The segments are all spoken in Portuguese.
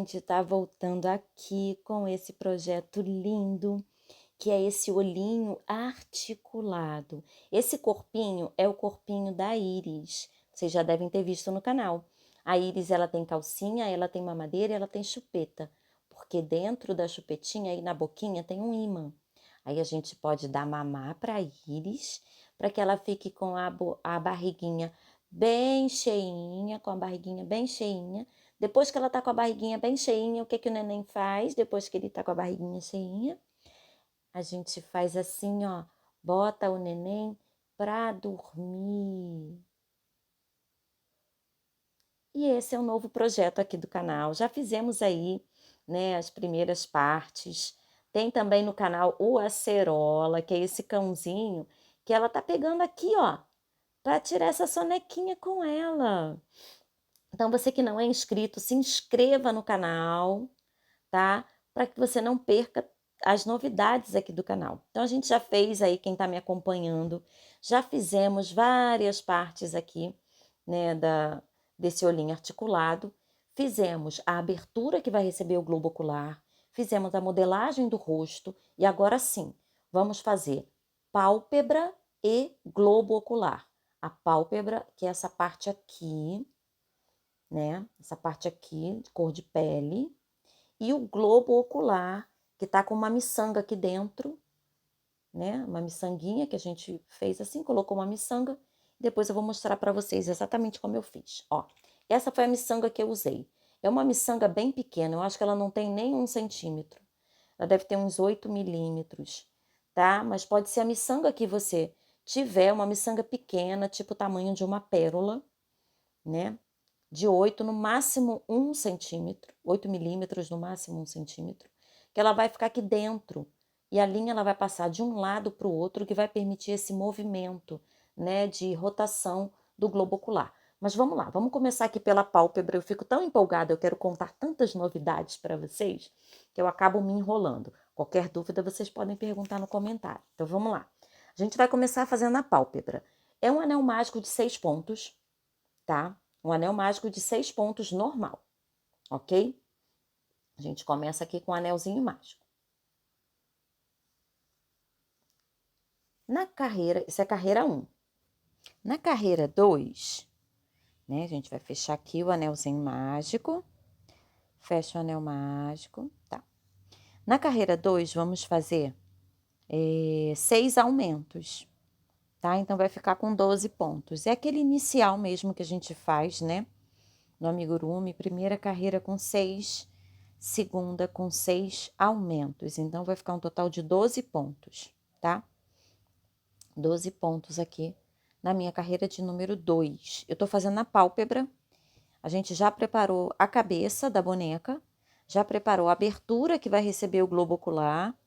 gente tá voltando aqui com esse projeto lindo, que é esse olhinho articulado. Esse corpinho é o corpinho da Iris. Vocês já devem ter visto no canal. A Iris, ela tem calcinha, ela tem mamadeira e ela tem chupeta. Porque dentro da chupetinha e na boquinha tem um ímã. Aí a gente pode dar mamar para a Iris, para que ela fique com a barriguinha bem cheinha, com a barriguinha bem cheinha. Depois que ela tá com a barriguinha bem cheinha, o que que o neném faz? Depois que ele tá com a barriguinha cheinha, a gente faz assim, ó, bota o neném pra dormir. E esse é um novo projeto aqui do canal. Já fizemos aí, né, as primeiras partes. Tem também no canal o Acerola, que é esse cãozinho que ela tá pegando aqui, ó, para tirar essa sonequinha com ela. Então, você que não é inscrito, se inscreva no canal, tá? Para que você não perca as novidades aqui do canal. Então, a gente já fez aí, quem está me acompanhando, já fizemos várias partes aqui, né, desse olhinho articulado. Fizemos a abertura que vai receber o globo ocular, fizemos a modelagem do rosto e agora sim, vamos fazer pálpebra e globo ocular. A pálpebra, que é essa parte aqui, né? Essa parte aqui, de cor de pele, e o globo ocular, que tá com uma miçanga aqui dentro, né? Uma miçanguinha que a gente fez assim, colocou uma miçanga. Depois eu vou mostrar para vocês exatamente como eu fiz. Ó, essa foi a miçanga que eu usei. É uma miçanga bem pequena, eu acho que ela não tem nem 1 centímetro. Ela deve ter uns 8 milímetros, tá? Mas pode ser a miçanga que você tiver, uma miçanga pequena, tipo o tamanho de uma pérola, né? De 8, no máximo 1 centímetro, 8 milímetros, no máximo 1 centímetro, que ela vai ficar aqui dentro. E a linha ela vai passar de um lado para o outro, que vai permitir esse movimento, né, de rotação do globo ocular. Mas vamos lá, vamos começar aqui pela pálpebra. Eu fico tão empolgada, eu quero contar tantas novidades para vocês, que eu acabo me enrolando. Qualquer dúvida, vocês podem perguntar no comentário. Então vamos lá. A gente vai começar fazendo a pálpebra. É um anel mágico de 6 pontos, tá? Um anel mágico de 6 pontos normal, ok? A gente começa aqui com um anelzinho mágico. Na carreira, isso é carreira 1. Na carreira 2, né? A gente vai fechar aqui o anelzinho mágico. Fecha o anel mágico, tá. Na carreira 2, vamos fazer 6 aumentos, tá? Então, vai ficar com 12 pontos. É aquele inicial mesmo que a gente faz, né? No amigurumi, primeira carreira com 6, segunda com 6 aumentos. Então, vai ficar um total de 12 pontos, tá? 12 pontos aqui na minha carreira de número 2. Eu tô fazendo a pálpebra. A gente já preparou a cabeça da boneca, já preparou a abertura que vai receber o globo ocular,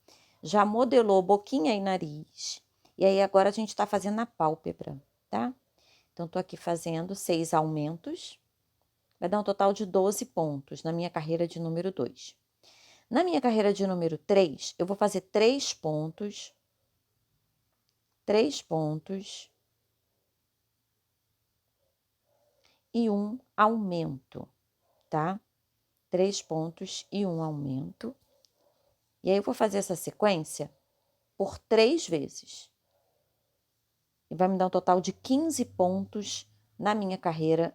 já modelou boquinha e nariz. E aí, agora a gente tá fazendo a pálpebra, tá? Então, tô aqui fazendo 6 aumentos. Vai dar um total de 12 pontos na minha carreira de número 2. Na minha carreira de número 3, eu vou fazer 3 pontos, 3 pontos e um aumento, tá? 3 pontos e um aumento. E aí, eu vou fazer essa sequência por 3 vezes. E vai me dar um total de 15 pontos na minha carreira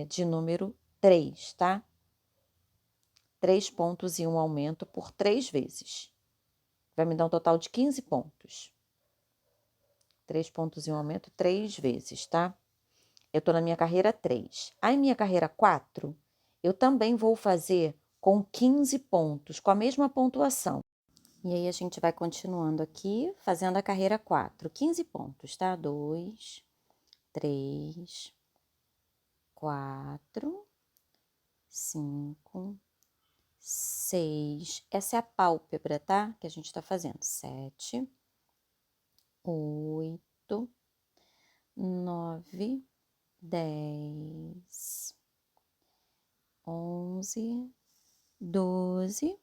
de número 3, tá? 3 pontos e um aumento por 3 vezes. Vai me dar um total de 15 pontos. 3 pontos e um aumento 3 vezes, tá? Eu tô na minha carreira 3. Aí, minha carreira 4, eu também vou fazer com 15 pontos, com a mesma pontuação. E aí, a gente vai continuando aqui, fazendo a carreira 4. 15 pontos, tá? 2, 3, 4, 5, 6. Essa é a pálpebra, tá? Que a gente tá fazendo. 7, 8, 9, 10, 11, 12,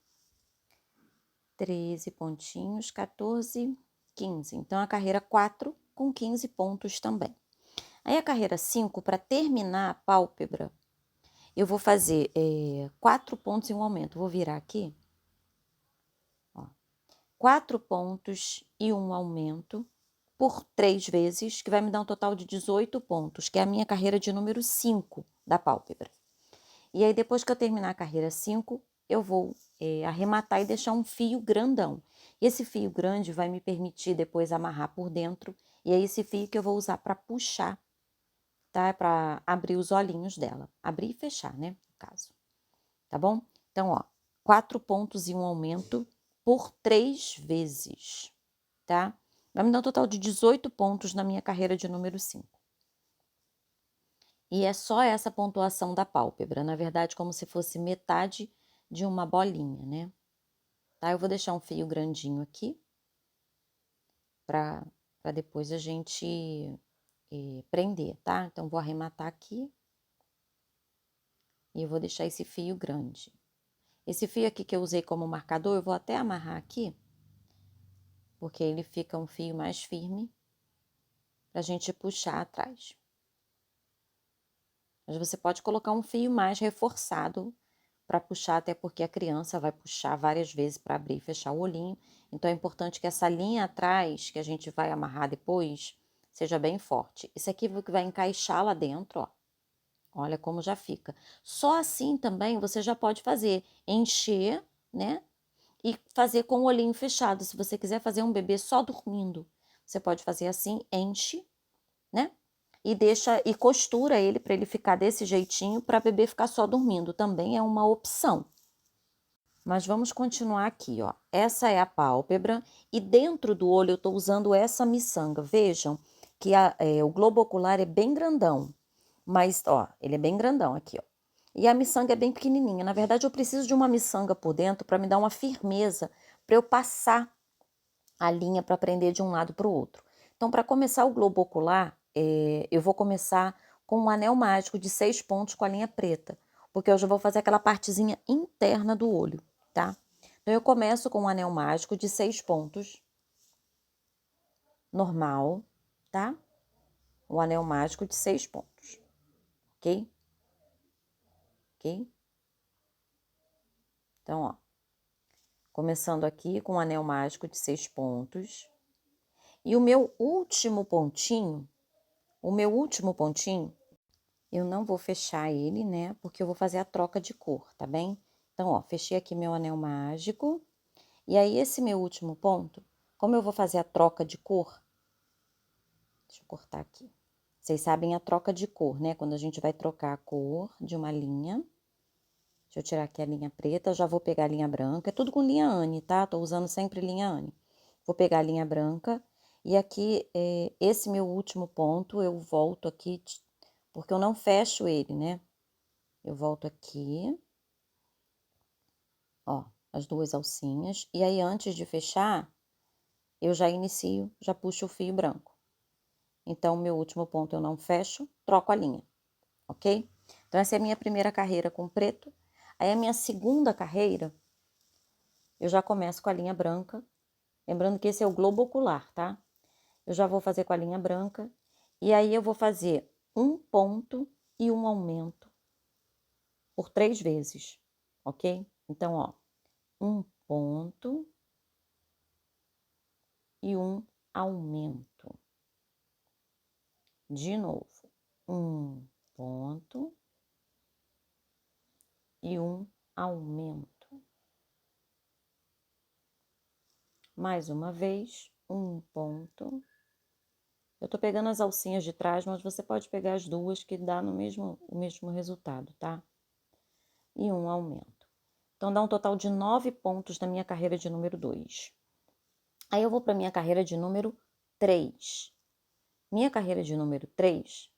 13 pontinhos, 14, 15. Então, a carreira 4 com 15 pontos também. Aí, a carreira 5, para terminar a pálpebra, eu vou fazer 4 pontos e um aumento. Vou virar aqui. Ó, 4 pontos e um aumento por 3 vezes, que vai me dar um total de 18 pontos, que é a minha carreira de número 5 da pálpebra. E aí, depois que eu terminar a carreira 5, eu vou arrematar e deixar um fio grandão. E esse fio grande vai me permitir depois amarrar por dentro, e é esse fio que eu vou usar para puxar, tá? Para abrir os olhinhos dela. Abrir e fechar, né? No caso. Tá bom? Então, ó, 4 pontos e um aumento por 3 vezes, tá? Vai me dar um total de 18 pontos na minha carreira de número 5. E é só essa pontuação da pálpebra, na verdade, como se fosse metade de uma bolinha, né? Tá? Eu vou deixar um fio grandinho aqui, para depois a gente prender, tá? Então, vou arrematar aqui e eu vou deixar esse fio grande. Esse fio aqui que eu usei como marcador, eu vou até amarrar aqui, porque ele fica um fio mais firme pra gente puxar atrás. Mas você pode colocar um fio mais reforçado para puxar, até porque a criança vai puxar várias vezes para abrir e fechar o olhinho. Então, é importante que essa linha atrás, que a gente vai amarrar depois, seja bem forte. Esse aqui que vai encaixar lá dentro, ó. Olha como já fica. Só assim também você já pode fazer, encher, né? E fazer com o olhinho fechado. Se você quiser fazer um bebê só dormindo, você pode fazer assim, enche, né? E deixa e costura ele para ele ficar desse jeitinho para bebê ficar só dormindo. Também é uma opção. Mas vamos continuar aqui, ó. Essa é a pálpebra e dentro do olho eu tô usando essa miçanga. Vejam que o globo ocular é bem grandão, mas, ó, ele é bem grandão aqui, ó. E a miçanga é bem pequenininha. Na verdade, eu preciso de uma miçanga por dentro para me dar uma firmeza, para eu passar a linha para prender de um lado para o outro. Então, para começar o globo ocular, eu vou começar com um anel mágico de 6 pontos com a linha preta, porque eu já vou fazer aquela partezinha interna do olho, tá? Então, eu começo com um anel mágico de 6 pontos, normal, tá? Um anel mágico de 6 pontos, ok? Ok? Então, ó, começando aqui com um anel mágico de 6 pontos. E o meu último pontinho, eu não vou fechar ele, né? Porque eu vou fazer a troca de cor, tá bem? Então, ó, fechei aqui meu anel mágico. E aí, esse meu último ponto, como eu vou fazer a troca de cor, deixa eu cortar aqui. Vocês sabem a troca de cor, né? Quando a gente vai trocar a cor de uma linha. Deixa eu tirar aqui a linha preta, já vou pegar a linha branca. É tudo com linha Anne, tá? Tô usando sempre linha Anne. Vou pegar a linha branca. E aqui, esse meu último ponto, eu volto aqui, porque eu não fecho ele, né? Eu volto aqui, ó, as duas alcinhas. E aí, antes de fechar, eu já inicio, já puxo o fio branco. Então, meu último ponto eu não fecho, troco a linha, ok? Então, essa é a minha primeira carreira com preto. Aí, a minha segunda carreira, eu já começo com a linha branca. Lembrando que esse é o globo ocular, tá? Eu já vou fazer com a linha branca. E aí, eu vou fazer um ponto e um aumento por 3 vezes, ok? Então, ó, um ponto e um aumento. De novo, um ponto e um aumento. Mais uma vez, um ponto. Eu tô pegando as alcinhas de trás, mas você pode pegar as duas que dá no o mesmo resultado, tá? E um aumento. Então, dá um total de 9 pontos na minha carreira de número 2. Aí, eu vou para minha carreira de número 3. Minha carreira de número 3,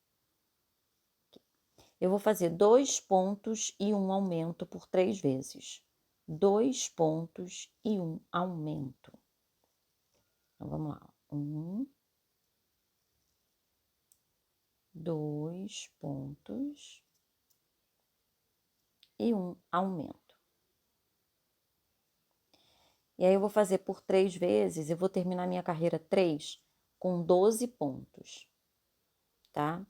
eu vou fazer 2 pontos e um aumento por 3 vezes. 2 pontos e um aumento. Então, vamos lá. 1, 2 pontos e um aumento. E aí, eu vou fazer por 3 vezes, eu vou terminar minha carreira 3 com 12 pontos, tá?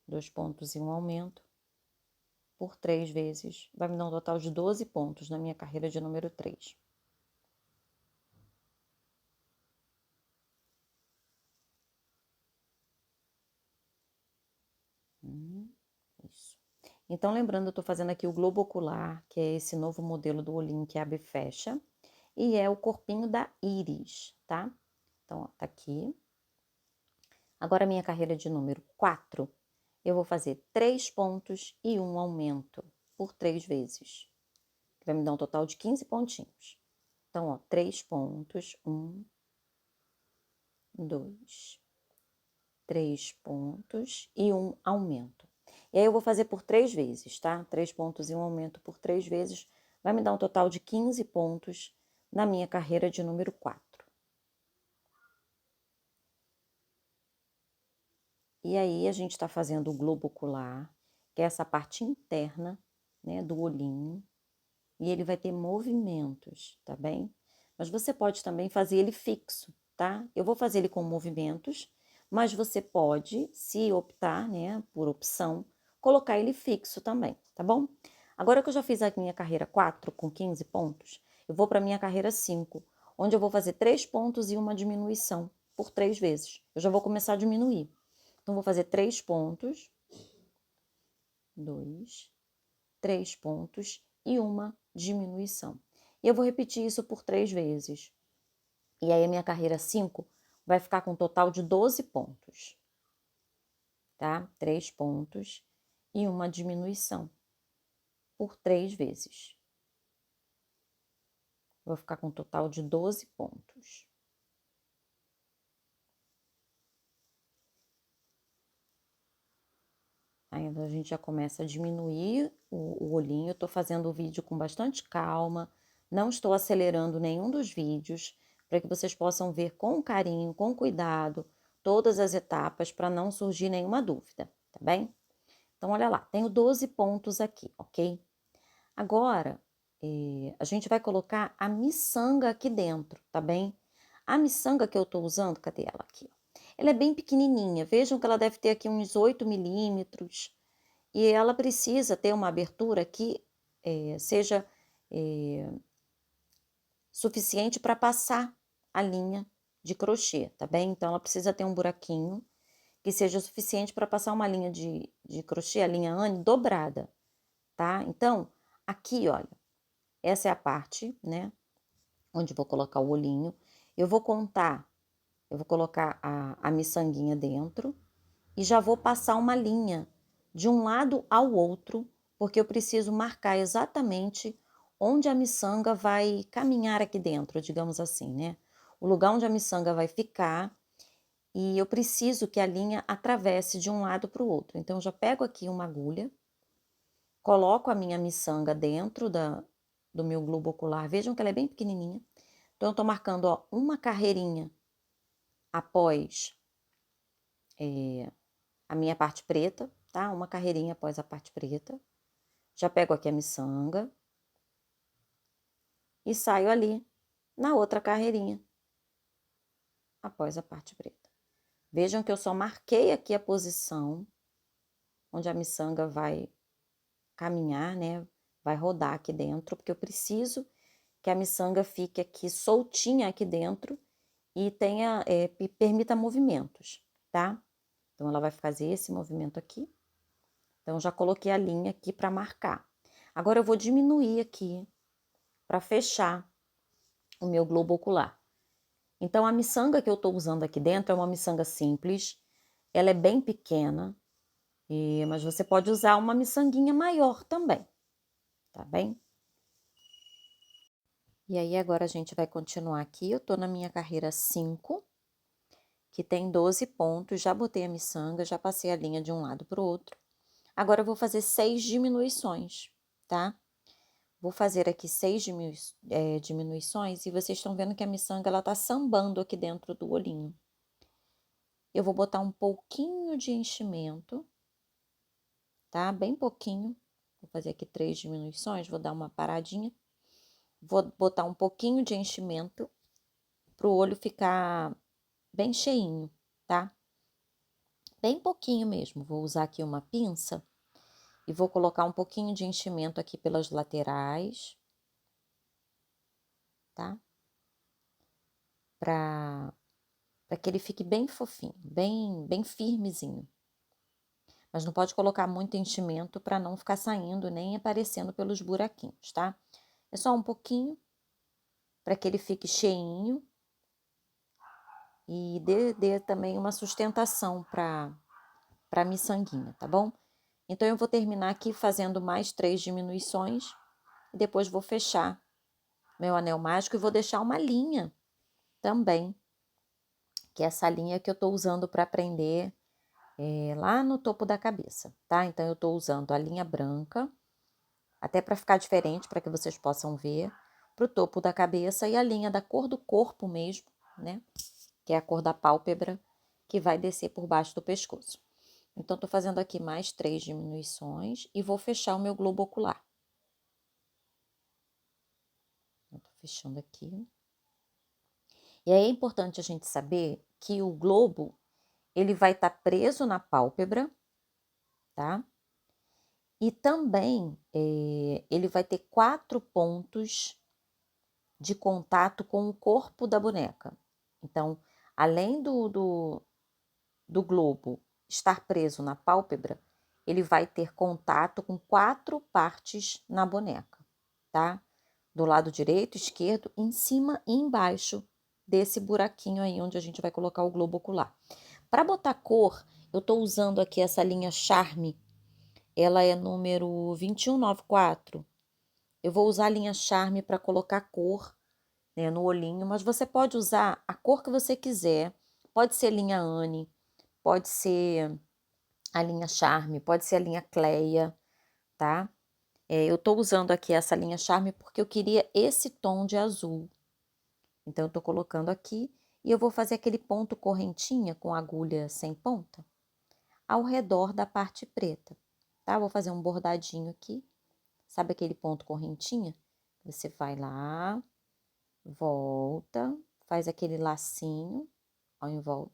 2 pontos e um aumento. por 3 vezes, vai me dar um total de 12 pontos na minha carreira de número 3. Isso. Então, lembrando, eu tô fazendo aqui o globo ocular, que é esse novo modelo do olhinho que abre e fecha, e é o corpinho da íris, tá? Então, ó, tá aqui. Agora, minha carreira de número 4, eu vou fazer 3 pontos e um aumento por 3 vezes. Vai me dar um total de 15 pontinhos. Então, ó, 3 pontos, 1, 2, 3 pontos e um aumento. E aí, eu vou fazer por 3 vezes, tá? 3 pontos e um aumento por 3 vezes, vai me dar um total de 15 pontos na minha carreira de número 4. E aí, a gente tá fazendo o globo ocular, que é essa parte interna, né, do olhinho, e ele vai ter movimentos, tá bem? Mas você pode também fazer ele fixo, tá? Eu vou fazer ele com movimentos, mas você pode, se optar, né, por opção, colocar ele fixo também, tá bom? Agora que eu já fiz a minha carreira 4 com 15 pontos, eu vou para a minha carreira 5, onde eu vou fazer 3 pontos e uma diminuição por 3 vezes. Eu já vou começar a diminuir. Então, vou fazer 3 pontos, 2, 3 pontos e uma diminuição. E eu vou repetir isso por 3 vezes. E aí, a minha carreira 5 vai ficar com um total de 12 pontos, tá? 3 pontos e uma diminuição por 3 vezes. Vou ficar com um total de 12 pontos. Aí a gente já começa a diminuir o olhinho. Eu tô fazendo o vídeo com bastante calma, não estou acelerando nenhum dos vídeos, para que vocês possam ver com carinho, com cuidado, todas as etapas, para não surgir nenhuma dúvida, tá bem? Então, olha lá, tenho 12 pontos aqui, ok? Agora, a gente vai colocar a miçanga aqui dentro, tá bem? A miçanga que eu tô usando, cadê ela aqui? Ela é bem pequenininha, vejam que ela deve ter aqui uns 8 milímetros, e ela precisa ter uma abertura que seja suficiente para passar a linha de crochê, tá bem? Então, ela precisa ter um buraquinho que seja suficiente para passar uma linha de crochê, a linha Anne, dobrada, tá? Então, aqui, olha, essa é a parte, né, onde vou colocar o olhinho. Eu vou contar, eu vou colocar a miçanguinha dentro e já vou passar uma linha de um lado ao outro, porque eu preciso marcar exatamente onde a miçanga vai caminhar aqui dentro, digamos assim, né? O lugar onde a miçanga vai ficar, e eu preciso que a linha atravesse de um lado para o outro. Então, eu já pego aqui uma agulha, coloco a minha miçanga dentro do meu globo ocular. Vejam que ela é bem pequenininha. Então, eu tô marcando, ó, uma carreirinha após a minha parte preta, tá? Uma carreirinha após a parte preta. Já pego aqui a miçanga e saio ali na outra carreirinha após a parte preta. Vejam que eu só marquei aqui a posição onde a miçanga vai caminhar, né? Vai rodar aqui dentro, porque eu preciso que a miçanga fique aqui soltinha aqui dentro e tenha, permita movimentos, tá? Então, ela vai fazer esse movimento aqui. Então, já coloquei a linha aqui para marcar. Agora, eu vou diminuir aqui para fechar o meu globo ocular. Então, a miçanga que eu estou usando aqui dentro é uma miçanga simples. Ela é bem pequena, mas você pode usar uma miçanguinha maior também, tá bem? E aí, agora a gente vai continuar aqui. Eu tô na minha carreira 5, que tem 12 pontos. Já botei a miçanga, já passei a linha de um lado para o outro. Agora, eu vou fazer 6 diminuições, tá? Vou fazer aqui 6 diminuições e vocês estão vendo que a miçanga, ela tá sambando aqui dentro do olhinho. Eu vou botar um pouquinho de enchimento, tá? Bem pouquinho. Vou fazer aqui 3 diminuições, vou dar uma paradinha. Vou botar um pouquinho de enchimento pro olho ficar bem cheinho, tá? Bem pouquinho mesmo. Vou usar aqui uma pinça E vou colocar um pouquinho de enchimento aqui pelas laterais, tá? Para que ele fique bem fofinho, bem firmezinho. Mas não pode colocar muito enchimento para não ficar saindo nem aparecendo pelos buraquinhos, tá? É só um pouquinho para que ele fique cheinho e dê também uma sustentação para a miçanguinha, tá bom? Então, eu vou terminar aqui fazendo mais 3 diminuições e depois vou fechar meu anel mágico e vou deixar uma linha também, que é essa linha que eu tô usando para prender lá no topo da cabeça, tá? Então, eu tô usando a linha branca, até para ficar diferente, para que vocês possam ver, pro topo da cabeça e a linha da cor do corpo mesmo, né? Que é a cor da pálpebra, que vai descer por baixo do pescoço. Então, tô fazendo aqui mais 3 diminuições e vou fechar o meu globo ocular. Eu tô fechando aqui. E aí é importante a gente saber que o globo, ele vai estar preso na pálpebra, tá? E também ele vai ter 4 pontos de contato com o corpo da boneca. Então, além do globo estar preso na pálpebra, ele vai ter contato com 4 partes na boneca, tá? Do lado direito, esquerdo, em cima e embaixo desse buraquinho aí onde a gente vai colocar o globo ocular. Para botar cor, eu tô usando aqui essa linha Charme, ela é número 2194. Eu vou usar a linha Charme para colocar cor, né, no olhinho, mas você pode usar a cor que você quiser. Pode ser linha Anne, pode ser a linha Charme, pode ser a linha Cleia, tá? Eu tô usando aqui essa linha Charme porque eu queria esse tom de azul. Então, eu tô colocando aqui e eu vou fazer aquele ponto correntinha com agulha sem ponta ao redor da parte preta, tá? Vou fazer um bordadinho aqui. Sabe aquele ponto correntinha? Você vai lá, volta, faz aquele lacinho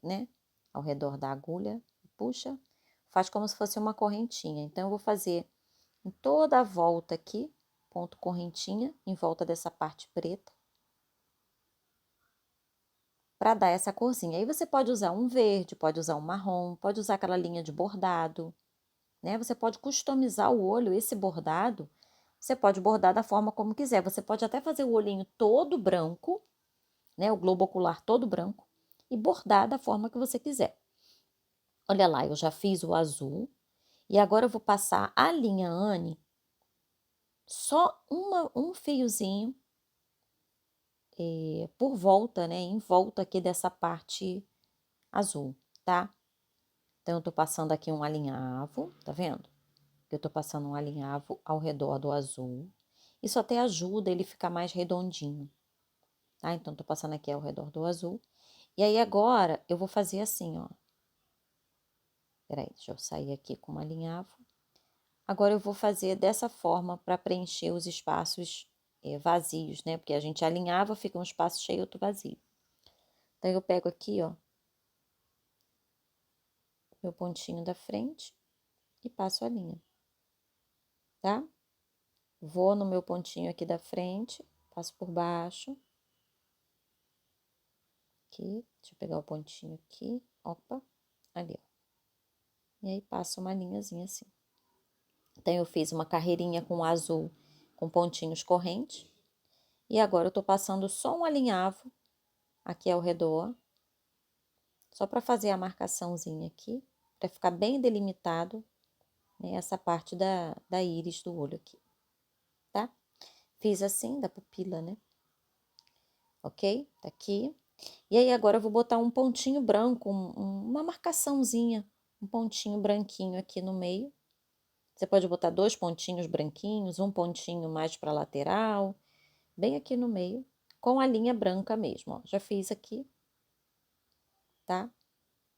né? Ao redor da agulha, puxa, faz como se fosse uma correntinha. Então, eu vou fazer em toda a volta aqui, ponto correntinha, em volta dessa parte preta, para dar essa corzinha. Aí você pode usar um verde, pode usar um marrom, pode usar aquela linha de bordado, né? Você pode customizar o olho, esse bordado, você pode bordar da forma como quiser. Você pode até fazer o olhinho todo branco, né? O globo ocular todo branco, e bordar da forma que você quiser. Olha lá, eu já fiz o azul, e agora eu vou passar a linha Anne, só um fiozinho por volta, né? Em volta aqui dessa parte azul, tá? Então, eu tô passando aqui um alinhavo, tá vendo? Eu tô passando um alinhavo ao redor do azul. Isso até ajuda ele ficar mais redondinho, tá? Então, tô passando aqui ao redor do azul. E aí, agora, eu vou fazer assim, ó. Peraí, deixa eu sair aqui com um alinhavo. Agora, eu vou fazer dessa forma para preencher os espaços vazios, né? Porque a gente alinhava, fica um espaço cheio, outro vazio. Então, eu pego aqui, ó, meu pontinho da frente e passo a linha, tá? Vou no meu pontinho aqui da frente, passo por baixo. Aqui, deixa eu pegar o pontinho aqui, opa, ali, ó. E aí, passo uma linhazinha assim. Então, eu fiz uma carreirinha com azul com pontinhos correntes. E agora, eu tô passando só um alinhavo aqui ao redor, só para fazer a marcaçãozinha aqui, para ficar bem delimitado, né, essa parte da íris do olho aqui, tá? Fiz assim, da pupila, né? Ok? Tá aqui. E aí, agora eu vou botar um pontinho branco, uma marcaçãozinha, um pontinho branquinho aqui no meio. Você pode botar 2 pontinhos branquinhos, um pontinho mais para lateral, bem aqui no meio, com a linha branca mesmo, ó. Já fiz aqui, tá?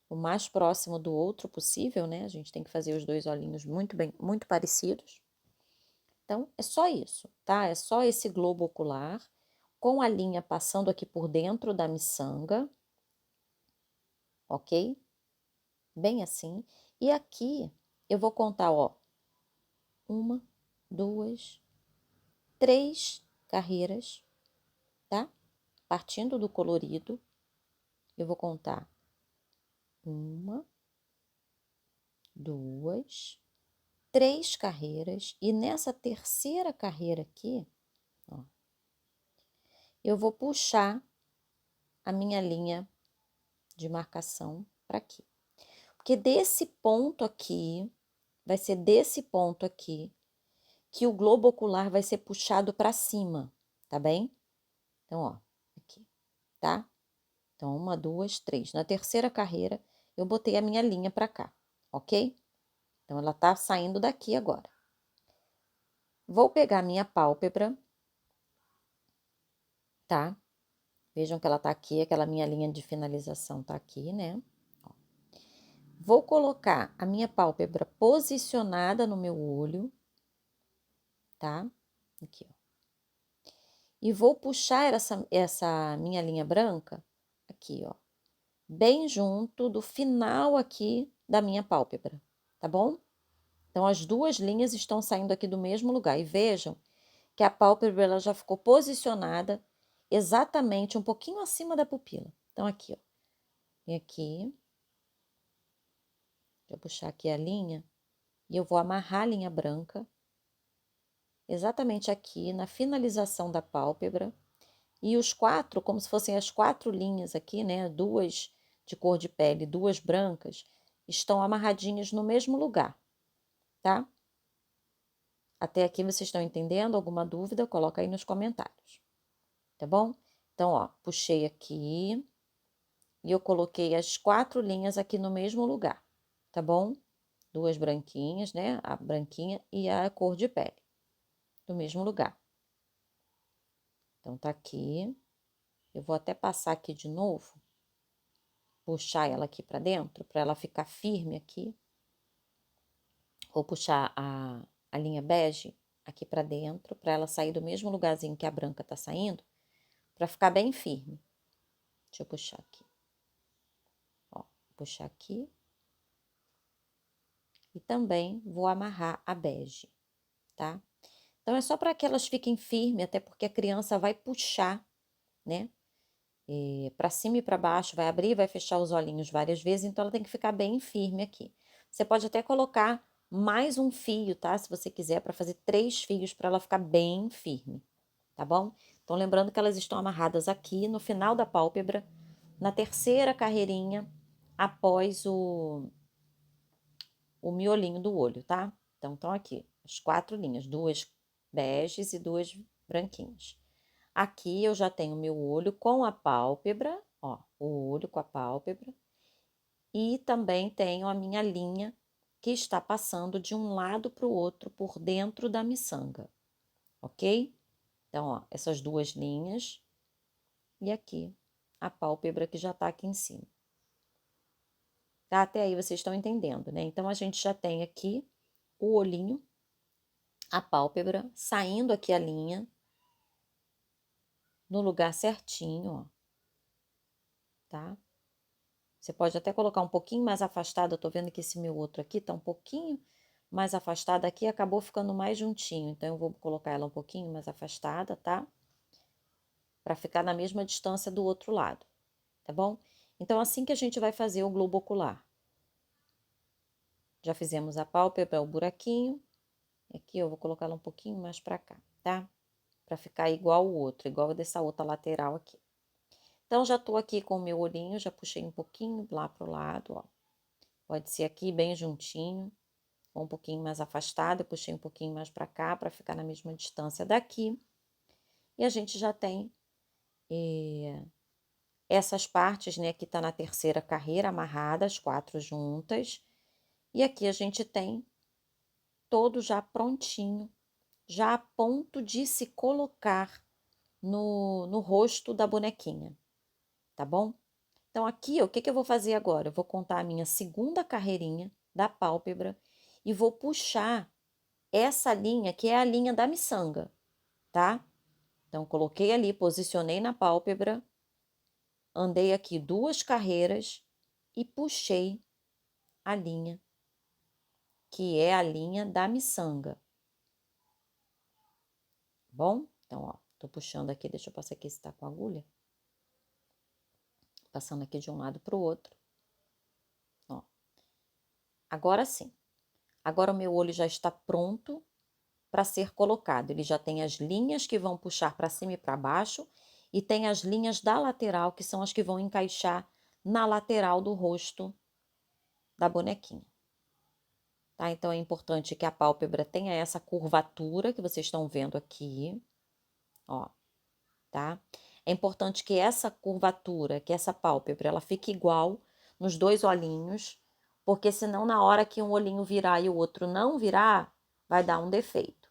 O mais próximo do outro possível, né? A gente tem que fazer os 2 olhinhos muito parecidos. Então, é só isso, tá? É só esse globo ocular, com a linha passando aqui por dentro da miçanga, ok? Bem assim. E aqui, eu vou contar, ó, 1, 2, 3 carreiras, tá? Partindo do colorido, eu vou contar 1, 2, 3 carreiras, e nessa terceira carreira aqui, ó, eu vou puxar a minha linha de marcação para aqui. Porque desse ponto aqui, vai ser desse ponto aqui, que o globo ocular vai ser puxado para cima, tá bem? Então, ó, aqui, tá? Então, 1, 2, 3. Na terceira carreira, eu botei a minha linha para cá, ok? Então, ela tá saindo daqui agora. Vou pegar a minha pálpebra, tá? Vejam que ela tá aqui, aquela minha linha de finalização tá aqui, né? Ó. Vou colocar a minha pálpebra posicionada no meu olho, tá? Aqui, ó. E vou puxar essa minha linha branca aqui, ó, bem junto do final aqui da minha pálpebra, tá bom? Então, as duas linhas estão saindo aqui do mesmo lugar. E vejam que a pálpebra ela já ficou posicionada exatamente um pouquinho acima da pupila. Então, aqui, ó. Vem aqui. Vou puxar aqui a linha. E eu vou amarrar a linha branca. Exatamente aqui, na finalização da pálpebra. E os 4, como se fossem as 4 linhas aqui, né? 2 de cor de pele, 2 brancas, estão amarradinhas no mesmo lugar, tá? Até aqui vocês estão entendendo? Alguma dúvida? Coloca aí nos comentários, tá bom? Então, ó, puxei aqui e eu coloquei as 4 linhas aqui no mesmo lugar, tá bom? 2 branquinhas, né? A branquinha e a cor de pele, no mesmo lugar. Então, tá aqui. Eu vou até passar aqui de novo, puxar ela aqui pra dentro, pra ela ficar firme aqui. Vou puxar a linha bege aqui pra dentro, pra ela sair do mesmo lugarzinho que a branca tá saindo, pra ficar bem firme. Deixa eu puxar aqui. Ó, puxar aqui. E também vou amarrar a bege, tá? Então, é só para que elas fiquem firmes, até porque a criança vai puxar, né? Para cima e para baixo, vai abrir e vai fechar os olhinhos várias vezes, então ela tem que ficar bem firme aqui. Você pode até colocar mais um fio, tá? Se você quiser, para fazer 3 fios para ela ficar bem firme, tá bom? Então, lembrando que elas estão amarradas aqui no final da pálpebra, na terceira carreirinha, após o miolinho do olho, tá? Então, estão aqui as 4 linhas, 2 beges e 2 branquinhas. Aqui eu já tenho meu olho com a pálpebra, ó, o olho com a pálpebra. E também tenho a minha linha que está passando de um lado para o outro por dentro da miçanga, ok? Então, ó, essas 2 linhas e aqui a pálpebra que já tá aqui em cima. Tá? Até aí vocês estão entendendo, né? Então, a gente já tem aqui o olhinho, a pálpebra, saindo aqui a linha no lugar certinho, ó. Tá? Você pode até colocar um pouquinho mais afastado, eu tô vendo que esse meu outro aqui tá um pouquinho mais afastada aqui, acabou ficando mais juntinho, então eu vou colocar ela um pouquinho mais afastada, tá? Pra ficar na mesma distância do outro lado, tá bom? Então, assim que a gente vai fazer o globo ocular. Já fizemos a pálpebra, o buraquinho. Aqui eu vou colocar ela um pouquinho mais pra cá, tá? Pra ficar igual o outro, igual dessa outra lateral aqui. Então, já tô aqui com o meu olhinho, já puxei um pouquinho lá pro lado, ó. Pode ser aqui bem juntinho, ou um pouquinho mais afastado, eu puxei um pouquinho mais pra cá, pra ficar na mesma distância daqui. E a gente já tem essas partes, né, que tá na terceira carreira amarradas, as 4 juntas. E aqui a gente tem todo já prontinho, já a ponto de se colocar no rosto da bonequinha, tá bom? Então, aqui, o que que eu vou fazer agora? Eu vou contar a minha segunda carreirinha da pálpebra e vou puxar essa linha, que é a linha da miçanga, tá? Então, coloquei ali, posicionei na pálpebra, andei aqui 2 carreiras e puxei a linha, que é a linha da miçanga, bom? Então, ó, tô puxando aqui, deixa eu passar aqui se tá com agulha. Passando aqui de um lado pro outro. Ó. Agora sim. Agora o meu olho já está pronto para ser colocado. Ele já tem as linhas que vão puxar para cima e para baixo e tem as linhas da lateral, que são as que vão encaixar na lateral do rosto da bonequinha. Tá? Então é importante que a pálpebra tenha essa curvatura que vocês estão vendo aqui, ó, tá? É importante que essa curvatura, que essa pálpebra, ela fique igual nos dois olhinhos, porque senão na hora que um olhinho virar e o outro não virar, vai dar um defeito,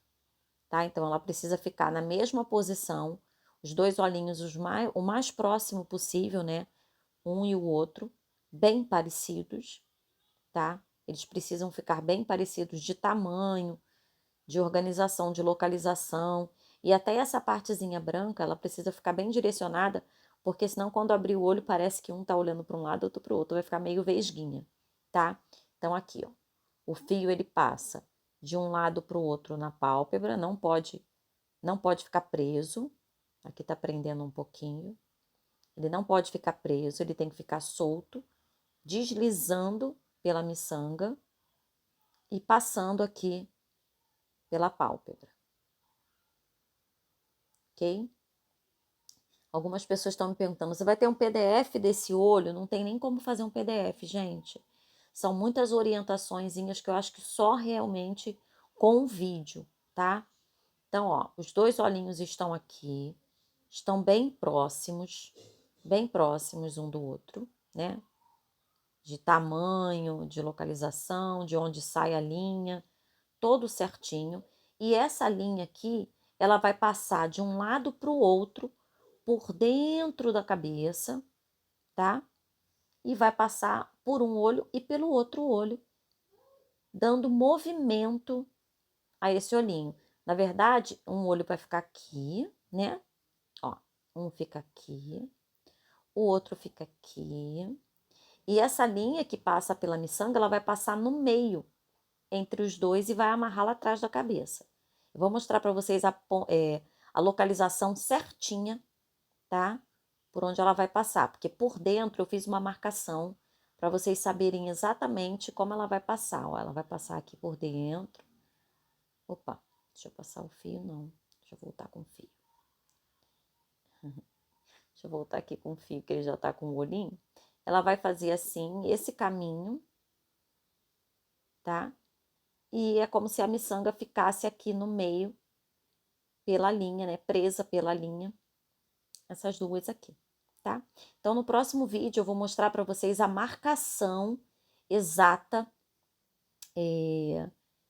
tá? Então ela precisa ficar na mesma posição, os dois olhinhos o mais próximo possível, né? Um e o outro, bem parecidos, tá? Eles precisam ficar bem parecidos de tamanho, de organização, de localização. E até essa partezinha branca, ela precisa ficar bem direcionada, porque senão quando abrir o olho parece que um tá olhando para um lado, outro para o outro, vai ficar meio vesguinha, tá? Então aqui, ó, o fio ele passa de um lado para o outro na pálpebra, não pode ficar preso. Aqui tá prendendo um pouquinho. Ele não pode ficar preso, ele tem que ficar solto, deslizando pela miçanga e passando aqui pela pálpebra, ok? Algumas pessoas estão me perguntando, você vai ter um PDF desse olho? Não tem nem como fazer um PDF, gente. São muitas orientaçõezinhas que eu acho que só realmente com o vídeo, tá? Então, ó, os dois olhinhos estão aqui, estão bem próximos um do outro, né? De tamanho, de localização, de onde sai a linha, todo certinho. E essa linha aqui, ela vai passar de um lado para o outro, por dentro da cabeça, tá? E vai passar por um olho e pelo outro olho, dando movimento a esse olhinho. Na verdade, um olho vai ficar aqui, né? Ó, um fica aqui, o outro fica aqui. E essa linha que passa pela miçanga, ela vai passar no meio entre os dois e vai amarrar lá atrás da cabeça. Eu vou mostrar para vocês a localização certinha, tá? Por onde ela vai passar, porque por dentro eu fiz uma marcação para vocês saberem exatamente como ela vai passar. Ó, ela vai passar aqui por dentro. Opa, deixa eu passar o fio, não. Deixa eu voltar com o fio. Deixa eu voltar aqui com o fio, que ele já tá com o olhinho. Ela vai fazer assim, esse caminho, tá? E é como se a miçanga ficasse aqui no meio, pela linha, né? Presa pela linha. Essas duas aqui, tá? Então, no próximo vídeo, eu vou mostrar para vocês a marcação exata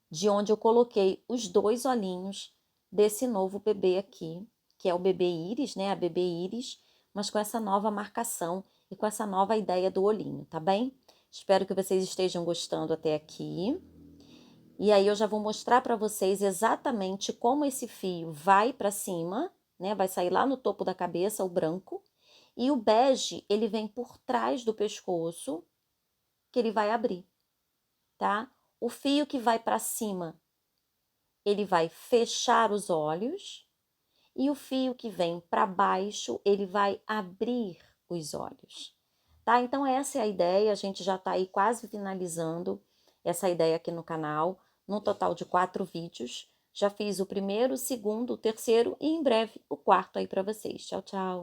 de onde eu coloquei os dois olhinhos desse novo bebê aqui, que é o bebê íris, né? A bebê íris, mas com essa nova marcação e com essa nova ideia do olhinho, tá bem? Espero que vocês estejam gostando até aqui. E aí eu já vou mostrar para vocês exatamente como esse fio vai para cima, né? Vai sair lá no topo da cabeça, o branco. E o bege, ele vem por trás do pescoço, que ele vai abrir, tá? O fio que vai para cima, ele vai fechar os olhos. E o fio que vem para baixo, ele vai abrir os olhos, tá? Então essa é a ideia, a gente já tá aí quase finalizando essa ideia aqui no canal, num total de 4 vídeos. Já fiz o primeiro, o segundo, o terceiro e em breve o quarto aí para vocês. Tchau, tchau!